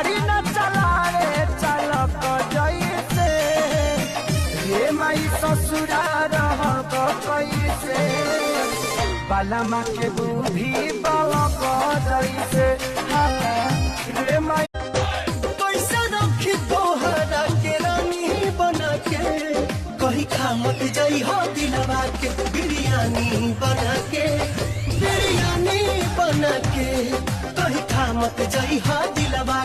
गाड़ी न चलावे चालक जैसे रे माई ससुरा रहब कैसे बालमा के दूधी बालक जैसे रे माई कैसे रखी तोहरा के रानी बना के कहीं खा मत जाई हो दिलवा के बिरयानी बना के कहीं खा मत जाई हो दिलवा